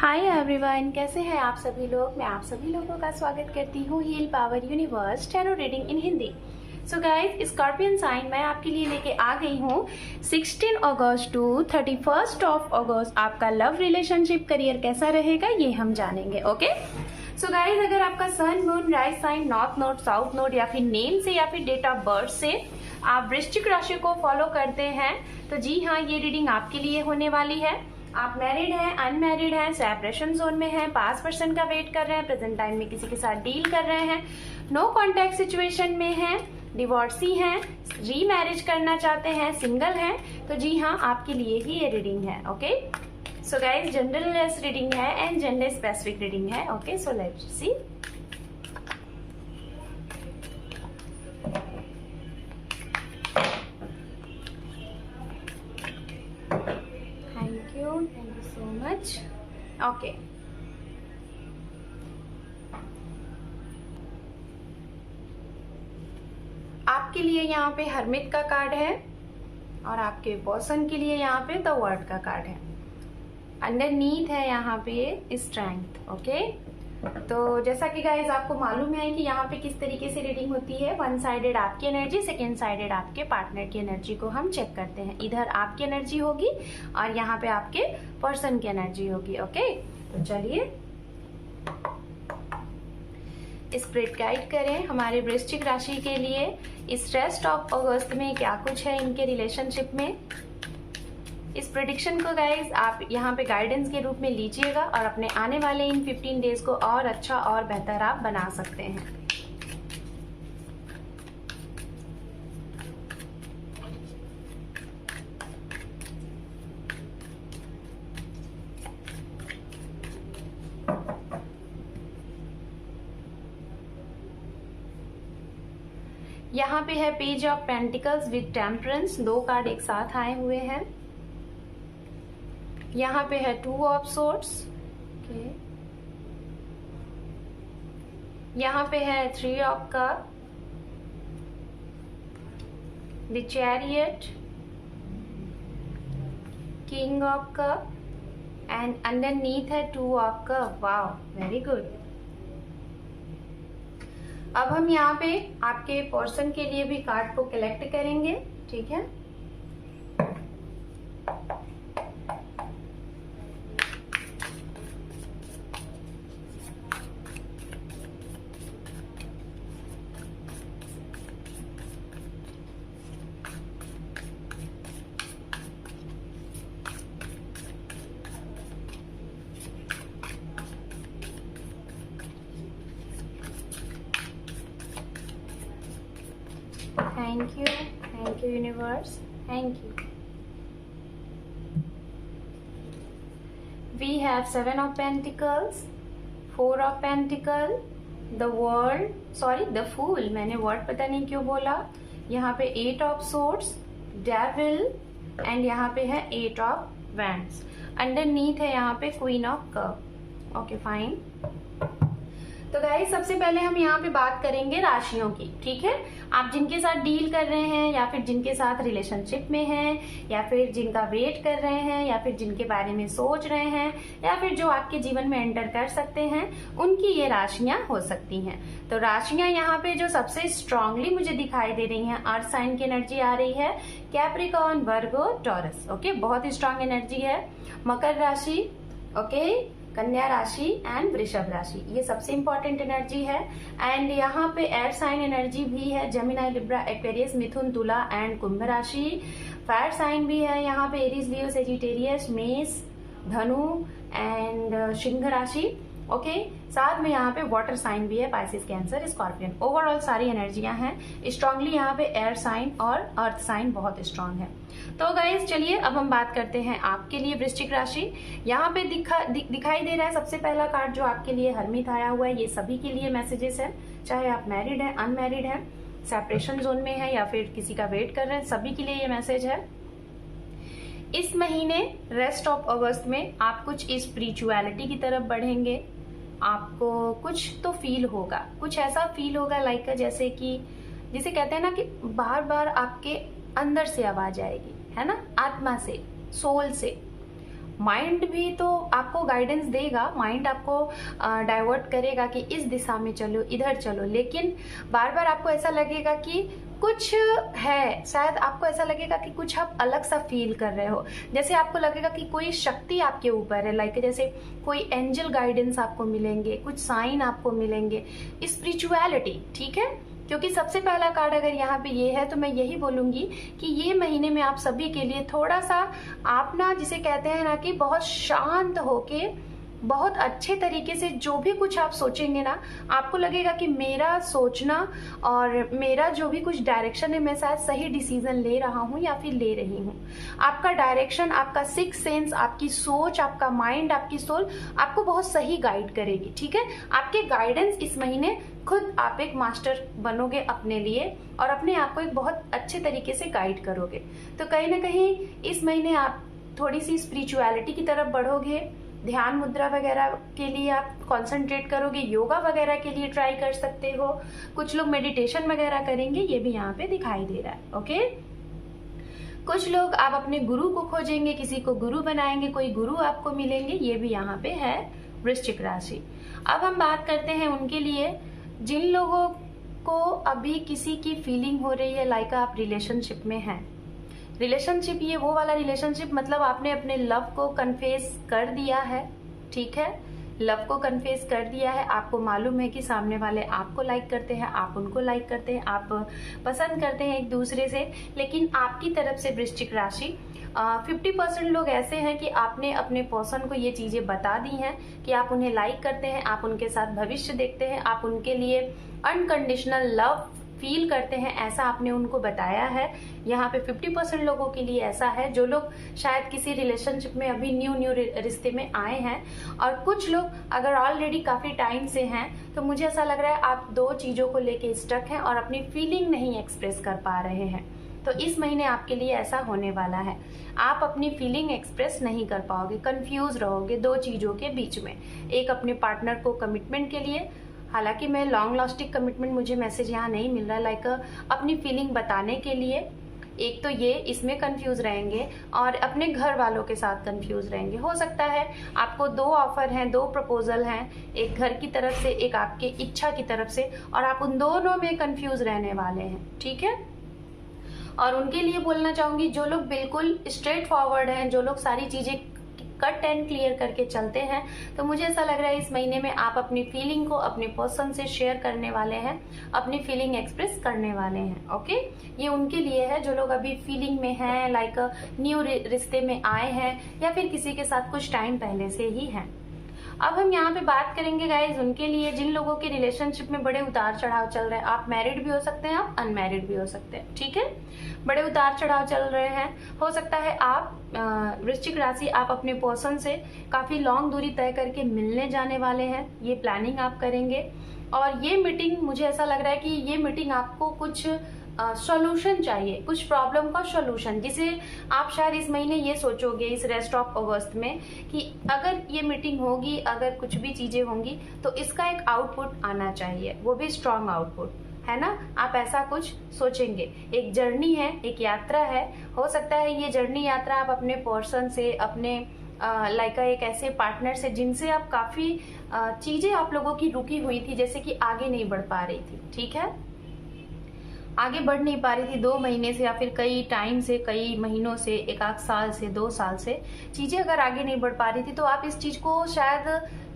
Hi everyone, कैसे हैं आप सभी लोग। मैं आप सभी लोगों का स्वागत करती हूँ heal power universe tarot reading in Hindi. So guys, scorpion sign मैं आपके लिए लेके आ गई हूँ 16 अगस्त टू 31 ऑफ अगस्त। आपका लव रिलेशनशिप करियर कैसा रहेगा ये हम जानेंगे। ओके सो गाइज, अगर आपका sun moon rise sign north node south node या फिर नेम से या फिर डेट ऑफ बर्थ से आप वृश्चिक राशि को फॉलो करते हैं तो जी हाँ, ये रीडिंग आपके लिए होने वाली है। आप मैरिड हैं, अनमैरिड हैं, सेपरेशन जोन में हैं, पास्ट पर्सन का वेट कर रहे हैं, प्रेजेंट टाइम में किसी के साथ डील कर रहे हैं, नो कॉन्टैक्ट सिचुएशन में हैं, डिवोर्सी हैं, री मैरिज करना चाहते हैं, सिंगल हैं, तो जी हाँ, आपके लिए ही ये रीडिंग है। Okay so guys, general reading है एंड जेंडर स्पेसिफिक रीडिंग है। Okay so let's see. Thank you so much. Okay. आपके लिए यहाँ पे हर्मिट का कार्ड है और आपके पर्सन के लिए यहाँ पे द वर्ड का कार्ड है। अंडरनीथ है यहाँ पे स्ट्रेंथ। ओके तो जैसा कि गाइज आपको मालूम है कि यहाँ पे किस तरीके से रीडिंग होती है। वन साइडेड आपकी एनर्जी, सेकेंड साइडेड आपके पार्टनर की एनर्जी को हम चेक करते हैं। इधर आपकी एनर्जी होगी और यहाँ पे आपके पर्सन की एनर्जी होगी। ओके तो चलिए स्प्रिट गाइड करें हमारे वृश्चिक राशि के लिए इस रेस्ट ऑफ अगस्त में क्या कुछ है इनके रिलेशनशिप में। इस प्रेडिक्शन को गाइज आप यहाँ पे गाइडेंस के रूप में लीजिएगा और अपने आने वाले इन 15 डेज को और अच्छा और बेहतर आप बना सकते हैं। यहाँ पे है page of pentacles with temperance, दो कार्ड एक साथ आए हुए हैं। यहाँ पे है टू ऑफ सोर्ट्स। यहाँ पे है three of cups, the chariot, king of cups and underneath है two of cups. Wow, very good. अब हम यहाँ पे आपके पर्सन के लिए भी कार्ड को कलेक्ट करेंगे, ठीक है। Thank you universe, thank you. We have 7 of Pentacles, 4 of Pentacle, the World, sorry the Fool, मैंने वर्ड पता नहीं क्यों बोला। यहाँ पे 8 of Swords, Devil एंड यहाँ पे है 8 of Wands। अंडरनीथ है यहाँ पे Queen of Cup। Okay fine. तो गाइस सबसे पहले हम यहाँ पे बात करेंगे राशियों की, ठीक है। आप जिनके साथ डील कर रहे हैं या फिर जिनके साथ रिलेशनशिप में हैं या फिर जिनका वेट कर रहे हैं या फिर जिनके बारे में सोच रहे हैं या फिर जो आपके जीवन में एंटर कर सकते हैं, उनकी ये राशियां हो सकती हैं। तो राशियां यहाँ पे जो सबसे स्ट्रांगली मुझे दिखाई दे रही हैं, अर्थ साइन की एनर्जी आ रही है, कैप्रिकॉर्न, वर्गो, टॉरस। ओके बहुत ही स्ट्रांग एनर्जी है। मकर राशि, ओके, कन्या राशि एंड वृषभ राशि, ये सबसे इंपॉर्टेंट एनर्जी है। एंड यहाँ पे एयर साइन एनर्जी भी है, जेमिनी, लिब्रा, एक्वेरियस, मिथुन, तुला एंड कुंभ राशि। फायर साइन भी है यहाँ पे, एरीज, लियो, सेजिटेरियस, मेष, धनु एंड सिंह राशि। ओके साथ में यहाँ पे वाटर साइन भी है, पाइसिस, कैंसर, स्कॉर्पियन। ओवरऑल सारी एनर्जियां हैं स्ट्रांगली। यहाँ पे एयर साइन और अर्थ साइन बहुत स्ट्रांग है। तो गाइज चलिए अब हम बात करते हैं आपके लिए वृश्चिक राशि। यहाँ पे दिखाई दे रहा है सबसे पहला कार्ड जो आपके लिए हरमित आया हुआ है। ये सभी के लिए मैसेजेस है, चाहे आप मैरिड हैं, अनमैरिड हैं, सेपरेशन जोन में है या फिर किसी का वेट कर रहे हैं, सभी के लिए ये मैसेज है। इस महीने रेस्ट ऑफ अगस्त में आप कुछ स्पिरिचुअलिटी की तरफ बढ़ेंगे। आपको कुछ तो फील होगा, कुछ ऐसा फील होगा लाइक जैसे कि जिसे कहते हैं ना कि बार बार आपके अंदर से आवाज आएगी, है ना, आत्मा से, सोल से। माइंड भी तो आपको गाइडेंस देगा, माइंड आपको डाइवर्ट करेगा कि इस दिशा में चलो, इधर चलो, लेकिन बार बार आपको ऐसा लगेगा कि कुछ है, शायद आपको ऐसा लगेगा कि कुछ आप अलग सा फील कर रहे हो, जैसे आपको लगेगा कि कोई शक्ति आपके ऊपर है, लाइक जैसे कोई एंजल गाइडेंस आपको मिलेंगे, कुछ साइन आपको मिलेंगे, स्पिरिचुअलिटी, ठीक है। क्योंकि सबसे पहला कार्ड अगर यहाँ पे ये है तो मैं यही बोलूंगी कि ये महीने में आप सभी के लिए थोड़ा सा आप ना, जिसे कहते हैं ना कि बहुत शांत होके बहुत अच्छे तरीके से जो भी कुछ आप सोचेंगे ना, आपको लगेगा कि मेरा सोचना और मेरा जो भी कुछ डायरेक्शन है, मैं शायद सही डिसीजन ले रहा हूँ या फिर ले रही हूँ। आपका डायरेक्शन, आपका सिक्स सेंस, आपकी सोच, आपका माइंड, आपकी सोल आपको बहुत सही गाइड करेगी, ठीक है। आपके गाइडेंस इस महीने खुद आप एक मास्टर बनोगे अपने लिए और अपने आप को एक बहुत अच्छे तरीके से गाइड करोगे। तो कहीं ना कहीं इस महीने आप थोड़ी सी स्पिरिचुअलिटी की तरफ बढ़ोगे, ध्यान मुद्रा वगैरह के लिए आप कंसंट्रेट करोगे, योगा वगैरह के लिए ट्राई कर सकते हो, कुछ लोग मेडिटेशन वगैरह करेंगे, ये भी यहाँ पे दिखाई दे रहा है, ओके। कुछ लोग आप अपने गुरु को खोजेंगे, किसी को गुरु बनाएंगे, कोई गुरु आपको मिलेंगे, ये भी यहाँ पे है वृश्चिक राशि। अब हम बात करते हैं उनके लिए जिन लोगों को अभी किसी की फीलिंग हो रही है, लाइक आप रिलेशनशिप में हैं। रिलेशनशिप, ये वो वाला रिलेशनशिप मतलब आपने अपने लव को कन्फेस कर दिया है, ठीक है, लव को कन्फेस कर दिया है, आपको मालूम है कि सामने वाले आपको लाइक करते हैं, आप उनको लाइक करते हैं, आप पसंद करते हैं एक दूसरे से, लेकिन आपकी तरफ से वृश्चिक राशि 50% लोग ऐसे हैं कि आपने अपने पर्सन को ये चीजें बता दी हैं कि आप उन्हें लाइक करते हैं, आप उनके साथ भविष्य देखते हैं, आप उनके लिए अनकंडीशनल लव फील करते हैं, ऐसा आपने उनको बताया है। यहाँ पे 50% लोगों के लिए ऐसा है, जो लोग शायद किसी रिलेशनशिप में अभी न्यू रिश्ते में आए हैं, और कुछ लोग अगर ऑलरेडी काफी टाइम से हैं, तो मुझे ऐसा लग रहा है आप दो चीजों को लेके स्टक हैं और अपनी फीलिंग नहीं एक्सप्रेस कर पा रहे हैं। तो इस महीने आपके लिए ऐसा होने वाला है, आप अपनी फीलिंग एक्सप्रेस नहीं कर पाओगे, कंफ्यूज रहोगे दो चीजों के बीच में। एक अपने पार्टनर को कमिटमेंट के लिए, हालांकि मैं लॉन्ग लास्टिंग कमिटमेंट मुझे मैसेज यहाँ नहीं मिल रहा, लाइक अपनी फीलिंग बताने के लिए, एक तो ये इसमें कंफ्यूज रहेंगे, और अपने घर वालों के साथ कंफ्यूज रहेंगे। हो सकता है आपको दो ऑफर हैं, दो प्रपोजल हैं, एक घर की तरफ से, एक आपके इच्छा की तरफ से, और आप उन दोनों में कंफ्यूज रहने वाले हैं, ठीक है। और उनके लिए बोलना चाहूंगी जो लोग बिल्कुल स्ट्रेट फॉरवर्ड हैं, जो लोग सारी चीजें कट एंड क्लियर करके चलते हैं, तो मुझे ऐसा लग रहा है इस महीने में आप अपनी फीलिंग को अपने पर्सन से शेयर करने वाले हैं, अपनी फीलिंग एक्सप्रेस करने वाले हैं, ओके। ये उनके लिए है जो लोग अभी फीलिंग में हैं, लाइक न्यू रिश्ते में आए हैं, या फिर किसी के साथ कुछ टाइम पहले से ही हैं। अब हम यहाँ पे बात करेंगे गाइज उनके लिए जिन लोगों के रिलेशनशिप में बड़े उतार चढ़ाव चल रहे हैं। आप मैरिड भी हो सकते हैं, आप अनमैरिड भी हो सकते हैं, ठीक है। बड़े उतार चढ़ाव चल रहे हैं, हो सकता है आप वृश्चिक राशि आप अपने पर्सन से काफी लॉन्ग दूरी तय करके मिलने जाने वाले हैं, ये प्लानिंग आप करेंगे। और ये मीटिंग, मुझे ऐसा लग रहा है कि ये मीटिंग आपको कुछ सॉल्यूशन चाहिए, कुछ प्रॉब्लम का सॉल्यूशन, जिसे आप शायद इस महीने ये सोचोगे इस रेस्ट ऑफ अगस्त में कि अगर ये मीटिंग होगी, अगर कुछ भी चीजें होंगी, तो इसका एक आउटपुट आना चाहिए, वो भी स्ट्रॉन्ग आउटपुट, है ना। आप ऐसा कुछ सोचेंगे। एक जर्नी है, एक यात्रा है, हो सकता है ये जर्नी यात्रा आप अपने पर्सन से, अपने लाइक एक ऐसे पार्टनर से जिनसे आप काफी चीजें आप लोगों की रुकी हुई थी, जैसे कि आगे नहीं बढ़ पा रही थी, ठीक है, आगे बढ़ नहीं पा रही थी 2 महीने से, या फिर कई टाइम से, कई महीनों से, 1 साल से, 2 साल से चीजें अगर आगे नहीं बढ़ पा रही थी, तो आप इस चीज को शायद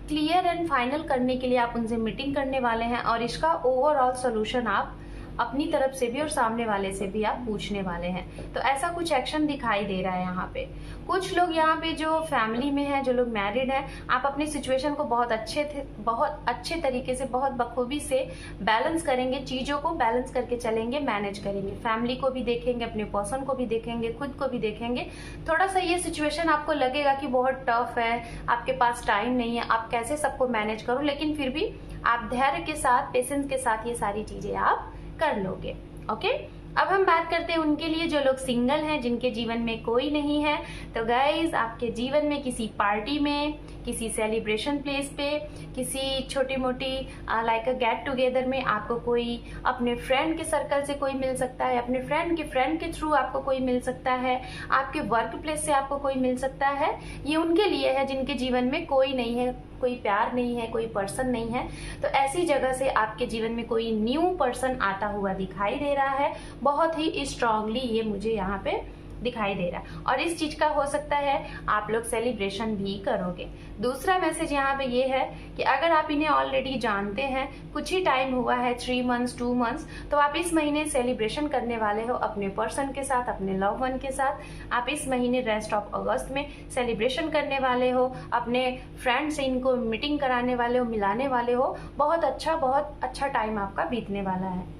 क्लियर एंड फाइनल करने के लिए आप उनसे मीटिंग करने वाले हैं, और इसका ओवरऑल सोल्यूशन आप अपनी तरफ से भी और सामने वाले से भी आप पूछने वाले हैं। तो ऐसा कुछ एक्शन दिखाई दे रहा है यहाँ पे। कुछ लोग यहाँ पे जो फैमिली में हैं, जो लोग मैरिड हैं, आप अपनी सिचुएशन को बहुत अच्छे तरीके से, बहुत बखूबी से बैलेंस करेंगे, चीजों को बैलेंस करके चलेंगे, मैनेज करेंगे, फैमिली को भी देखेंगे, अपने पर्सन को भी देखेंगे, खुद को भी देखेंगे। थोड़ा सा ये सिचुएशन आपको लगेगा कि बहुत टफ है, आपके पास टाइम नहीं है, आप कैसे सबको मैनेज करो, लेकिन फिर भी आप धैर्य के साथ, पेशेंस के साथ ये सारी चीजें आप कर लोगे, ओके। अब हम बात करते हैं उनके लिए जो लोग सिंगल हैं, जिनके जीवन में कोई नहीं है। तो गाइज, आपके जीवन में किसी पार्टी में, किसी सेलिब्रेशन प्लेस पे, किसी छोटी मोटी लाइक अ गेट टुगेदर में आपको कोई अपने फ्रेंड के सर्कल से कोई मिल सकता है, अपने फ्रेंड के थ्रू आपको कोई मिल सकता है, आपके वर्क प्लेस से आपको कोई मिल सकता है। ये उनके लिए है जिनके जीवन में कोई नहीं है, कोई प्यार नहीं है, कोई पर्सन नहीं है। तो ऐसी जगह से आपके जीवन में कोई न्यू पर्सन आता हुआ दिखाई दे रहा है। बहुत ही स्ट्रांगली ये मुझे यहाँ पे दिखाई दे रहा है, और इस चीज का हो सकता है आप लोग सेलिब्रेशन भी करोगे। दूसरा मैसेज यहाँ पे ये है कि अगर आप इन्हें ऑलरेडी जानते हैं, कुछ ही टाइम हुआ है, 3 मंथ्स 2 मंथ्स, तो आप इस महीने सेलिब्रेशन करने वाले हो अपने पर्सन के साथ, अपने लव वन के साथ। आप इस महीने रेस्ट ऑफ अगस्त में सेलिब्रेशन करने वाले हो, अपने फ्रेंड से इनको मीटिंग कराने वाले हो, मिलाने वाले हो। बहुत अच्छा टाइम आपका बीतने वाला है।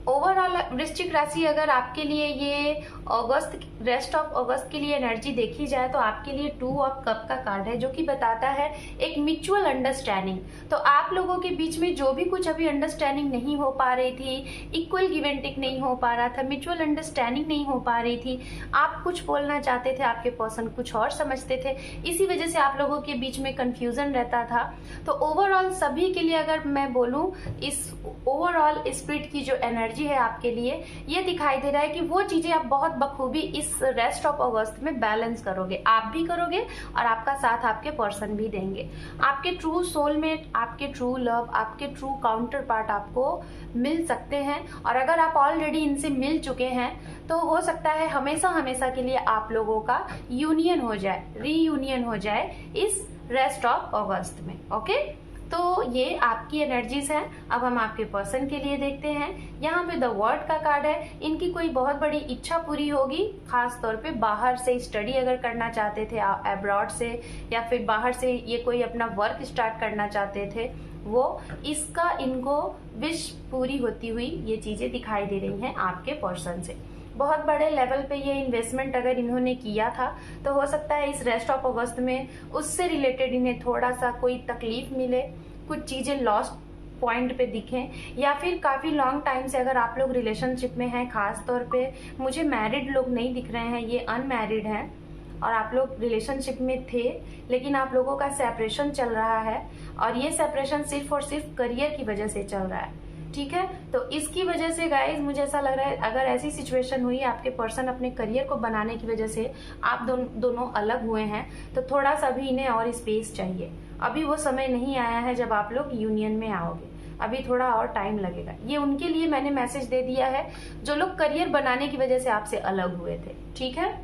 ओवरऑल वृश्चिक राशि, अगर आपके लिए ये अगस्त, रेस्ट ऑफ अगस्त के लिए एनर्जी देखी जाए तो आपके लिए 2 ऑफ कप का कार्ड है, जो कि बताता है एक म्यूचुअल अंडरस्टैंडिंग। तो आप लोगों के बीच में जो भी कुछ अभी अंडरस्टैंडिंग नहीं हो पा रही थी, इक्वल गिव एंड टेक नहीं हो पा रहा था, म्यूचुअल अंडरस्टैंडिंग नहीं हो पा रही थी, आप कुछ बोलना चाहते थे, आपके पर्सन कुछ और समझते थे, इसी वजह से आप लोगों के बीच में कंफ्यूजन रहता था। तो ओवरऑल सभी के लिए अगर मैं बोलूं, इस ओवरऑल स्पिरिट की जो एनर्जी है आपके लिए, ये दिखाई दे रहा है कि वो चीजें आप बहुत बखूबी इस रेस्ट ऑफ अगस्त में बैलेंस करोगे। आप भी करोगे और आपका साथ आपके पर्सन भी देंगे। आपके ट्रू सोलमेट, आपके ट्रू लव, आपके ट्रू काउंटर पार्ट आपको मिल सकते हैं। और अगर आप ऑलरेडी इनसे मिल चुके हैं तो हो सकता है हमेशा हमेशा के लिए आप लोगों का यूनियन हो जाए, रीयूनियन हो जाए इस रेस्ट ऑफ अगस्त में। ओके, तो ये आपकी एनर्जीज हैं। अब हम आपके पर्सन के लिए देखते हैं। यहाँ पे द वर्ड का कार्ड है। इनकी कोई बहुत बड़ी इच्छा पूरी होगी, खास तौर पे बाहर से स्टडी अगर करना चाहते थे अब्रॉड से, या फिर बाहर से ये कोई अपना वर्क स्टार्ट करना चाहते थे, वो इसका इनको विश पूरी होती हुई ये चीजें दिखाई दे रही हैं आपके पर्सन से। बहुत बड़े लेवल पे ये इन्वेस्टमेंट अगर इन्होंने किया था तो हो सकता है इस रेस्ट ऑफ अगस्त में उससे रिलेटेड इन्हें थोड़ा सा कोई तकलीफ मिले, कुछ चीजें लॉस्ट पॉइंट पे दिखें, या फिर काफी लॉन्ग टाइम से अगर आप लोग रिलेशनशिप में हैं, खास तौर पे मुझे मैरिड लोग नहीं दिख रहे हैं, ये अनमैरिड हैं और आप लोग रिलेशनशिप में थे लेकिन आप लोगों का सेपरेशन चल रहा है, और ये सेपरेशन सिर्फ और सिर्फ करियर की वजह से चल रहा है। ठीक है, तो इसकी वजह से गाइज मुझे ऐसा लग रहा है अगर ऐसी सिचुएशन हुई, आपके पर्सन अपने करियर को बनाने की वजह से आप दोनों अलग हुए हैं, तो थोड़ा सा भी इन्हें और स्पेस चाहिए। अभी वो समय नहीं आया है जब आप लोग यूनियन में आओगे, अभी थोड़ा और टाइम लगेगा। ये उनके लिए मैंने मैसेज दे दिया है जो लोग करियर बनाने की वजह से आपसे अलग हुए थे। ठीक है,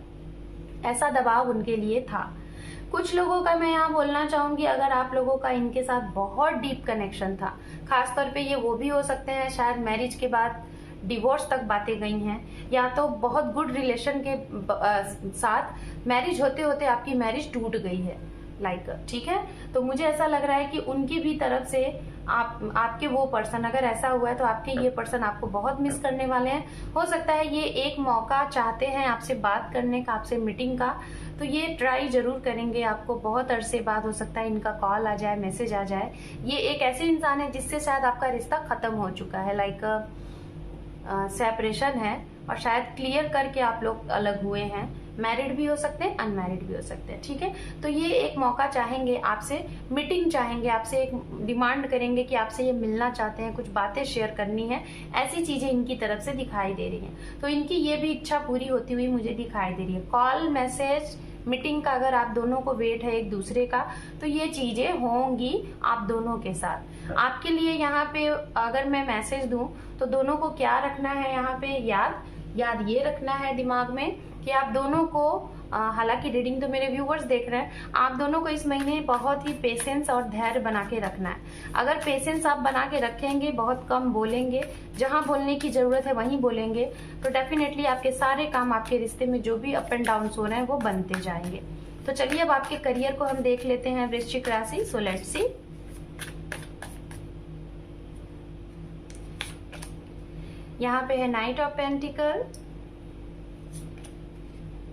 ऐसा दबाव उनके लिए था। कुछ लोगों का मैं यहाँ बोलना चाहूंगी, अगर आप लोगों का इनके साथ बहुत डीप कनेक्शन था, खास तौर पे ये वो भी हो सकते हैं शायद मैरिज के बाद डिवोर्स तक बातें गई हैं, या तो बहुत गुड रिलेशन के साथ मैरिज होते होते आपकी मैरिज टूट गई है ठीक है, तो मुझे ऐसा लग रहा है कि उनकी भी तरफ से आपके वो पर्सन, अगर ऐसा हुआ है तो आपके ये पर्सन आपको बहुत मिस करने वाले हैं। हो सकता है ये एक मौका चाहते हैं आपसे बात करने का, आपसे मीटिंग का, तो ये ट्राई जरूर करेंगे। आपको बहुत अरसे बाद हो सकता है इनका कॉल आ जाए, मैसेज आ जाए। ये एक ऐसे इंसान है जिससे शायद आपका रिश्ता खत्म हो चुका है, सेपरेशन है, और शायद क्लियर करके आप लोग अलग हुए हैं। मैरिड भी हो सकते हैं, अनमैरिड भी हो सकते हैं। ठीक है, तो ये एक मौका चाहेंगे, आपसे मीटिंग चाहेंगे, आपसे एक डिमांड करेंगे कि आपसे ये मिलना चाहते हैं, कुछ बातें शेयर करनी है, ऐसी चीजें इनकी तरफ से दिखाई दे रही हैं। तो इनकी ये भी इच्छा पूरी होती हुई मुझे दिखाई दे रही है। कॉल, मैसेज, मीटिंग का अगर आप दोनों को वेट है एक दूसरे का, तो ये चीजें होंगी आप दोनों के साथ। आपके लिए यहाँ पे अगर मैं मैसेज दूं तो दोनों को क्या रखना है यहाँ पे, याद ये रखना है दिमाग में कि आप दोनों को, हालांकि रीडिंग तो मेरे व्यूवर्स देख रहे हैं, आप दोनों को इस महीने बहुत ही पेशेंस और धैर्य बना के रखना है। अगर पेशेंस आप बना के रखेंगे, बहुत कम बोलेंगे, जहां बोलने की जरूरत है वहीं बोलेंगे, तो डेफिनेटली आपके सारे काम, आपके रिश्ते में जो भी अप एंड डाउन हो रहे हैं वो बनते जाएंगे। तो चलिए अब आपके करियर को हम देख लेते हैं वृश्चिक राशि। So let's see. यहाँ पे है night of pentacle,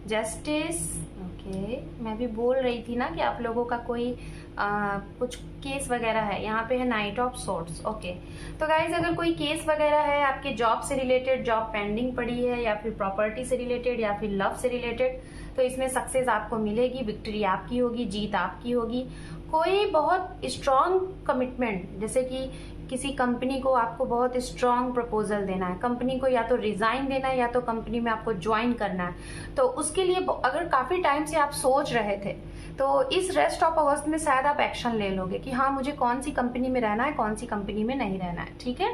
justice. Okay, मैं भी बोल रही थी ना कि आप लोगों का कोई कुछ केस वगैरह है। यहाँ पे है नाइट ऑफ सोर्ड्स। ओके, तो गाइज अगर कोई केस वगैरह है आपके जॉब से रिलेटेड, जॉब पेंडिंग पड़ी है, या फिर प्रॉपर्टी से रिलेटेड, या फिर लव से रिलेटेड, तो इसमें सक्सेस आपको मिलेगी, विक्ट्री आपकी होगी, जीत आपकी होगी। कोई बहुत स्ट्रांग कमिटमेंट, जैसे कि किसी कंपनी को आपको बहुत स्ट्रांग प्रपोजल देना है, कंपनी को या तो रिजाइन देना है या तो कंपनी में आपको ज्वाइन करना है, तो उसके लिए अगर काफी टाइम से आप सोच रहे थे तो इस रेस्ट ऑफ अगस्त में शायद आप एक्शन ले लोगे कि हाँ मुझे कौन सी कंपनी में रहना है, कौन सी कंपनी में नहीं रहना है। ठीक है,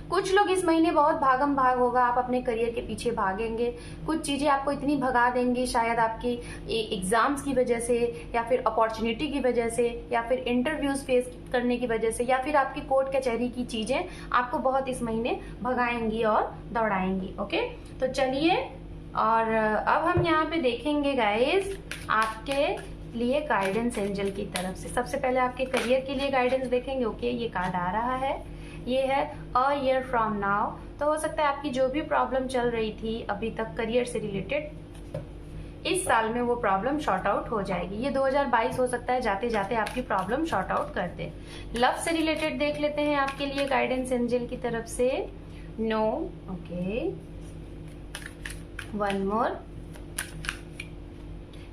कुछ लोग इस महीने बहुत भागम भाग होगा, आप अपने करियर के पीछे भागेंगे, कुछ चीजें आपको इतनी भगा देंगी, शायद आपकी एग्जाम्स की वजह से या फिर अपॉर्चुनिटी की वजह से या फिर इंटरव्यूज फेस करने की वजह से या फिर आपकी कोर्ट कचहरी की चीजें आपको बहुत इस महीने भगाएंगी और दौड़ाएंगी। ओके, तो चलिए, और अब हम यहाँ पे देखेंगे गाइस आपके लिए गाइडेंस एंजल की तरफ से। सबसे पहले आपके करियर के लिए गाइडेंस देखेंगे। ओके, ये कार्ड आ रहा है, ये है अ ईयर फ्रॉम नाउ। तो हो सकता है आपकी जो भी प्रॉब्लम चल रही थी अभी तक करियर से रिलेटेड, इस साल में वो प्रॉब्लम शॉर्ट आउट हो जाएगी। ये 2022 हो सकता है जाते जाते आपकी प्रॉब्लम शॉर्ट आउट कर दे। लव से रिलेटेड देख लेते हैं आपके लिए गाइडेंस एंजल की तरफ से। नो, ओके, वन मोर,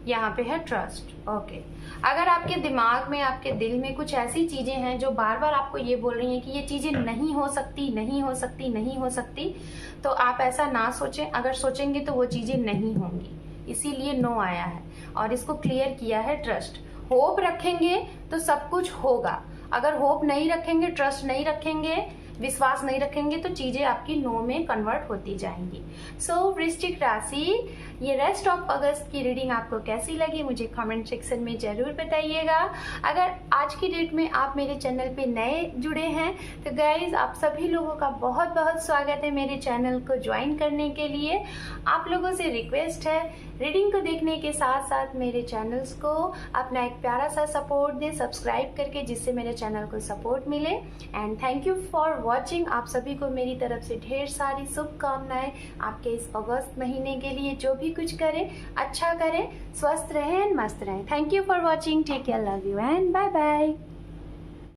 यहाँ पे है ट्रस्ट। ओके, अगर आपके दिमाग में, आपके दिल में कुछ ऐसी चीजें हैं जो बार बार आपको ये बोल रही हैं कि ये चीजें नहीं हो सकती, नहीं हो सकती, नहीं हो सकती, तो आप ऐसा ना सोचें। अगर सोचेंगे तो वो चीजें नहीं होंगी, इसीलिए नो आया है और इसको क्लियर किया है ट्रस्ट। होप रखेंगे तो सब कुछ होगा, अगर होप नहीं रखेंगे, ट्रस्ट नहीं रखेंगे, विश्वास नहीं रखेंगे तो चीजें आपकी नो में कन्वर्ट होती जाएंगी। सो वृश्चिक राशि, ये रेस्ट ऑफ अगस्त की रीडिंग आपको कैसी लगी मुझे कमेंट सेक्शन में जरूर बताइएगा। अगर आज की डेट में आप मेरे चैनल पे नए जुड़े हैं तो गाइज आप सभी लोगों का बहुत बहुत स्वागत है मेरे चैनल को ज्वाइन करने के लिए। आप लोगों से रिक्वेस्ट है, रीडिंग को देखने के साथ साथ मेरे चैनल्स को अपना एक प्यारा सा सपोर्ट दें सब्सक्राइब करके, जिससे मेरे चैनल को सपोर्ट मिले। And thank you for watching. आप सभी को मेरी तरफ से ढेर सारी शुभकामनाएं आपके इस अगस्त महीने के लिए। जो भी कुछ करें अच्छा करें, स्वस्थ रहें एंड मस्त रहें। Thank you for watching, take care, love you and bye bye.